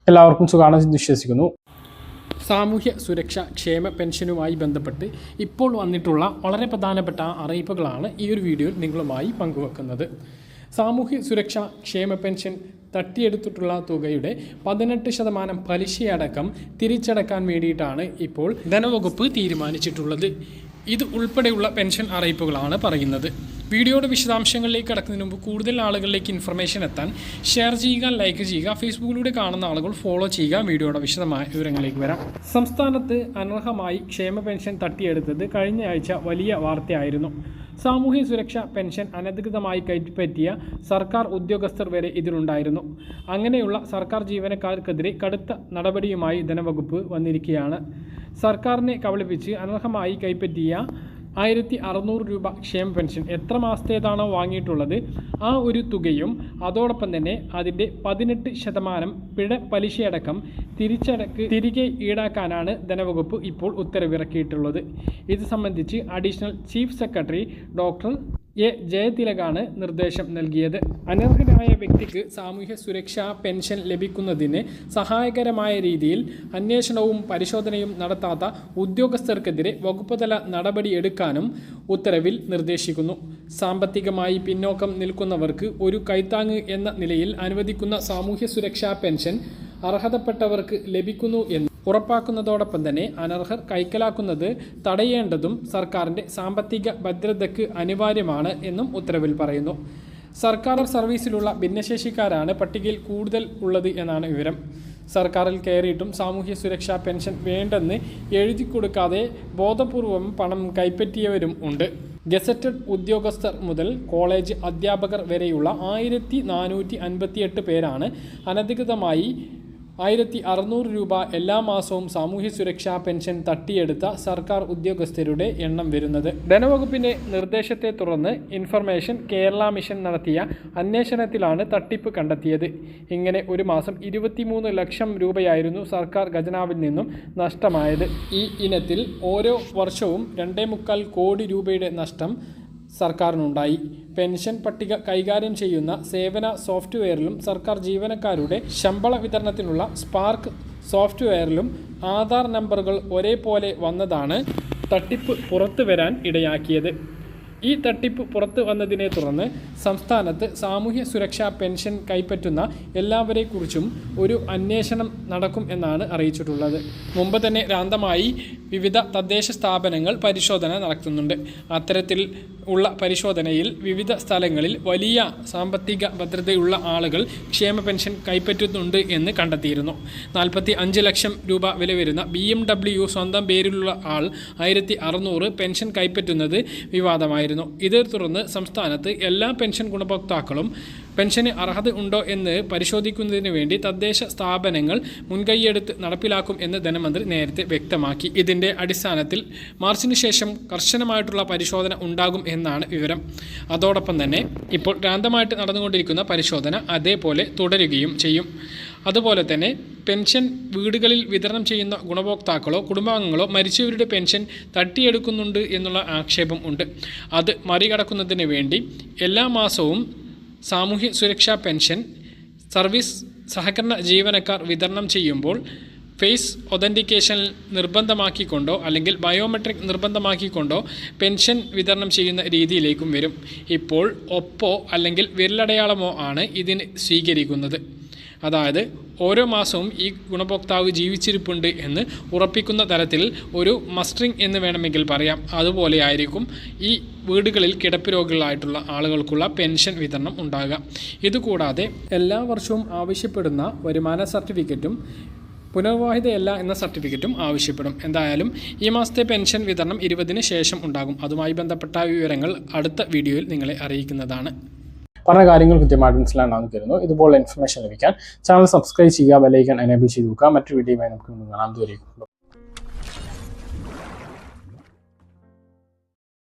എല്ലാവർക്കും സുഖമാണെന്ന് വിശ്വസിക്കുന്നു. സാമൂഹ്യ സുരക്ഷാ ക്ഷേമ പെൻഷനുമായി ബന്ധപ്പെട്ട് ഇപ്പോൾ വന്നിട്ടുള്ള വളരെ പ്രധാനപ്പെട്ട അറിയിപ്പുകളാണ് ഈ ഒരു വീഡിയോയിൽ നിങ്ങളുമായി പങ്കുവെക്കുന്നത്. സാമൂഹ്യ സുരക്ഷാ ക്ഷേമ പെൻഷൻ തട്ടിയെടുത്തിട്ടുള്ള തുകയുടെ 18% പലിശയടക്കം തിരിച്ചടക്കാൻ വേണ്ടിയിട്ടാണ് ഇപ്പോൾ ധനവകുപ്പ് തീരുമാനിച്ചിട്ടുള്ളത്. ഇത് ഉൾപ്പെടെയുള്ള പെൻഷൻ അറിയിപ്പുകളാണ് പറയുന്നത്. വീഡിയോയുടെ വിശദാംശങ്ങളിലേക്ക് കടക്കുന്നതിന് മുമ്പ് കൂടുതൽ ആളുകളിലേക്ക് ഇൻഫർമേഷൻ എത്താൻ ഷെയർ ചെയ്യുക, ലൈക്ക് ചെയ്യുക, ഫേസ്ബുക്കിലൂടെ കാണുന്ന ആളുകൾ ഫോളോ ചെയ്യുക. വീഡിയോയുടെ വിശദമായ വിവരങ്ങളിലേക്ക് വരാം. സംസ്ഥാനത്ത് അനർഹമായി ക്ഷേമ പെൻഷൻ തട്ടിയെടുത്തത് കഴിഞ്ഞ ആഴ്ച വലിയ വാർത്തയായിരുന്നു. സാമൂഹ്യ സുരക്ഷാ പെൻഷൻ അനധികൃതമായി കൈപ്പറ്റിയ സർക്കാർ ഉദ്യോഗസ്ഥർ വരെ ഇതിലുണ്ടായിരുന്നു. അങ്ങനെയുള്ള സർക്കാർ ജീവനക്കാർക്കെതിരെ കടുത്ത നടപടിയുമായി ധനവകുപ്പ് വന്നിരിക്കുകയാണ്. സർക്കാരിനെ കബളിപ്പിച്ച് അനർഹമായി കൈപ്പറ്റിയ 1600 രൂപ ക്ഷേമ പെൻഷൻ എത്ര മാസത്തേതാണോ വാങ്ങിയിട്ടുള്ളത് ആ ഒരു തുകയും അതോടൊപ്പം തന്നെ അതിൻ്റെ 18% പിഴ പലിശയടക്കം തിരികെ ഈടാക്കാനാണ് ധനവകുപ്പ് ഇപ്പോൾ ഉത്തരവിറക്കിയിട്ടുള്ളത്. ഇത് സംബന്ധിച്ച് additional chief secretary doctor A ജയതിലകാണ് നിർദ്ദേശം നൽകിയത്. അനർഹനായ വ്യക്തിക്ക് സാമൂഹ്യ സുരക്ഷാ പെൻഷൻ ലഭിക്കുന്നതിന് സഹായകരമായ രീതിയിൽ അന്വേഷണവും പരിശോധനയും നടത്താത്ത ഉദ്യോഗസ്ഥർക്കെതിരെ വകുപ്പുതല നടപടിയെടുക്കാനും ഉത്തരവിൽ നിർദ്ദേശിക്കുന്നു. സാമ്പത്തികമായി പിന്നോക്കം നിൽക്കുന്നവർക്ക് ഒരു കൈത്താങ്ങ് എന്ന നിലയിൽ അനുവദിക്കുന്ന സാമൂഹ്യ സുരക്ഷാ പെൻഷൻ അർഹതപ്പെട്ടവർക്ക് ലഭിക്കുന്നു എന്ന് ഉറപ്പാക്കുന്നതോടൊപ്പം തന്നെ അനർഹർ കൈക്കലാക്കുന്നത് തടയേണ്ടതും സർക്കാരിൻ്റെ സാമ്പത്തിക ഭദ്രതയ്ക്ക് അനിവാര്യമാണ് എന്നും ഉത്തരവിൽ പറയുന്നു. സർക്കാർ സർവീസിലുള്ള ഭിന്നശേഷിക്കാരാണ് പട്ടികയിൽ കൂടുതൽ ഉള്ളത് എന്നാണ് വിവരം. സർക്കാരിൽ കയറിയിട്ടും സാമൂഹ്യ സുരക്ഷാ പെൻഷൻ വേണ്ടെന്ന് എഴുതി കൊടുക്കാതെ ബോധപൂർവം പണം കൈപ്പറ്റിയവരും ഉണ്ട്. ഗസറ്റഡ് ഉദ്യോഗസ്ഥർ മുതൽ കോളേജ് അധ്യാപകർ വരെയുള്ള 1458 പേരാണ് അനധികൃതമായി 1600 രൂപ എല്ലാ മാസവും സാമൂഹ്യ സുരക്ഷാ പെൻഷൻ തട്ടിയെടുത്ത സർക്കാർ ഉദ്യോഗസ്ഥരുടെ എണ്ണം വരുന്നത്. ധനവകുപ്പിൻ്റെ നിർദ്ദേശത്തെ തുടർന്ന് ഇൻഫർമേഷൻ കേരള മിഷൻ നടത്തിയ അന്വേഷണത്തിലാണ് തട്ടിപ്പ് കണ്ടെത്തിയത്. ഇങ്ങനെ ഒരു മാസം 23 ലക്ഷം രൂപയായിരുന്നു സർക്കാർ ഖജനാവിൽ നിന്നും നഷ്ടമായത്. ഈ ഇനത്തിൽ ഓരോ വർഷവും 2.25 കോടി രൂപയുടെ നഷ്ടം സർക്കാരിനുണ്ടായി. പെൻഷൻ പട്ടിക കൈകാര്യം ചെയ്യുന്ന സേവന സോഫ്റ്റ്വെയറിലും സർക്കാർ ജീവനക്കാരുടെ ശമ്പള വിതരണത്തിനുള്ള സ്പാർക്ക് സോഫ്റ്റ്വെയറിലും ആധാർ നമ്പറുകൾ ഒരേപോലെ വന്നതാണ് തട്ടിപ്പ് പുറത്തു വരാൻ ഇടയാക്കിയത്. ഈ തട്ടിപ്പ് പുറത്തു വന്നതിനെ തുടർന്ന് സംസ്ഥാനത്ത് സാമൂഹ്യ സുരക്ഷാ പെൻഷൻ കൈപ്പറ്റുന്ന എല്ലാവരെക്കുറിച്ചും ഒരു അന്വേഷണം നടക്കും എന്നാണ് അറിയിച്ചിട്ടുള്ളത്. മുമ്പ് തന്നെ ഭ്രാന്തമായി വിവിധ തദ്ദേശ സ്ഥാപനങ്ങൾ പരിശോധന നടത്തുന്നുണ്ട്. അത്തരത്തിൽ ഉള്ള പരിശോധനയിൽ വിവിധ സ്ഥലങ്ങളിൽ വലിയ സാമ്പത്തിക ഭദ്രതയുള്ള ആളുകൾ ക്ഷേമ പെൻഷൻ കൈപ്പറ്റുന്നുണ്ട് എന്ന് കണ്ടെത്തിയിരുന്നു. 45 ലക്ഷം രൂപ വില വരുന്ന BMW സ്വന്തം പേരിലുള്ള ആൾ 1600 പെൻഷൻ കൈപ്പറ്റുന്നത് വിവാദമായിരുന്നു. ഇതേ തുടർന്ന് സംസ്ഥാനത്ത് എല്ലാ പെൻഷൻ ഗുണഭോക്താക്കളും പെൻഷന് അർഹത ഉണ്ടോ എന്ന് പരിശോധിക്കുന്നതിന് വേണ്ടി തദ്ദേശ സ്ഥാപനങ്ങൾ മുൻകൈയെടുത്ത് നടപ്പിലാക്കും എന്ന് ധനമന്ത്രി നേരത്തെ വ്യക്തമാക്കി. ഇതിൻ്റെ അടിസ്ഥാനത്തിൽ മാർച്ചിന് ശേഷം കർശനമായിട്ടുള്ള പരിശോധന ഉണ്ടാകും എന്നാണ് വിവരം. അതോടൊപ്പം തന്നെ ഇപ്പോൾ ഭ്രാന്തമായിട്ട് നടന്നുകൊണ്ടിരിക്കുന്ന പരിശോധന അതേപോലെ തുടരുകയും ചെയ്യും. അതുപോലെ തന്നെ പെൻഷൻ വീടുകളിൽ വിതരണം ചെയ്യുന്ന ഗുണഭോക്താക്കളോ കുടുംബാംഗങ്ങളോ മരിച്ചവരുടെ പെൻഷൻ തട്ടിയെടുക്കുന്നുണ്ട് എന്നുള്ള ആക്ഷേപം ഉണ്ട്. അത് മറികടക്കുന്നതിന് വേണ്ടി എല്ലാ മാസവും സാമൂഹ്യ സുരക്ഷാ പെൻഷൻ സർവീസ് സഹകരണ ജീവനക്കാർ വിതരണം ചെയ്യുമ്പോൾ ഫേസ് ഒതൻറ്റിക്കേഷൻ നിർബന്ധമാക്കിക്കൊണ്ടോ അല്ലെങ്കിൽ ബയോമെട്രിക് നിർബന്ധമാക്കിക്കൊണ്ടോ പെൻഷൻ വിതരണം ചെയ്യുന്ന രീതിയിലേക്കും വരും. ഇപ്പോൾ ഒപ്പോ അല്ലെങ്കിൽ വിരലടയാളമോ ആണ് ഇതിന് സ്വീകരിക്കുന്നത്. അതായത് ഓരോ മാസവും ഈ ഗുണഭോക്താവ് ജീവിച്ചിരിപ്പുണ്ട് എന്ന് ഉറപ്പിക്കുന്ന തരത്തിൽ ഒരു മസ്റ്ററിംഗ് എന്ന് വേണമെങ്കിൽ പറയാം. അതുപോലെ ആയിരിക്കും ഈ വീടുകളിൽ കിടപ്പ് രോഗികളായിട്ടുള്ള ആളുകൾക്കുള്ള പെൻഷൻ വിതരണം ഉണ്ടാകുക. ഇതുകൂടാതെ എല്ലാ വർഷവും ആവശ്യപ്പെടുന്ന വരുമാന സർട്ടിഫിക്കറ്റും പുനർവിവാഹിതയല്ല എന്ന സർട്ടിഫിക്കറ്റും ആവശ്യപ്പെടും. എന്തായാലും ഈ മാസത്തെ പെൻഷൻ വിതരണം 20-ന് ശേഷം ഉണ്ടാകും. അതുമായി ബന്ധപ്പെട്ട വിവരങ്ങൾ അടുത്ത വീഡിയോയിൽ നിങ്ങളെ അറിയിക്കുന്നതാണ്. പറഞ്ഞ കാര്യങ്ങൾ കൃത്യമായിട്ട് മനസ്സിലാണെന്ന് കരുതുന്നു. ഇതുപോലെ ഇൻഫർമേഷൻ ലഭിക്കാൻ ചാനൽ സബ്സ്ക്രൈബ് ചെയ്യുക, ബെൽ ഐക്കൺ എനേബിൾ ചെയ്ത് വെക്കുക. മറ്റൊരു വീഡിയോയുമായി നമുക്ക് കാണാം.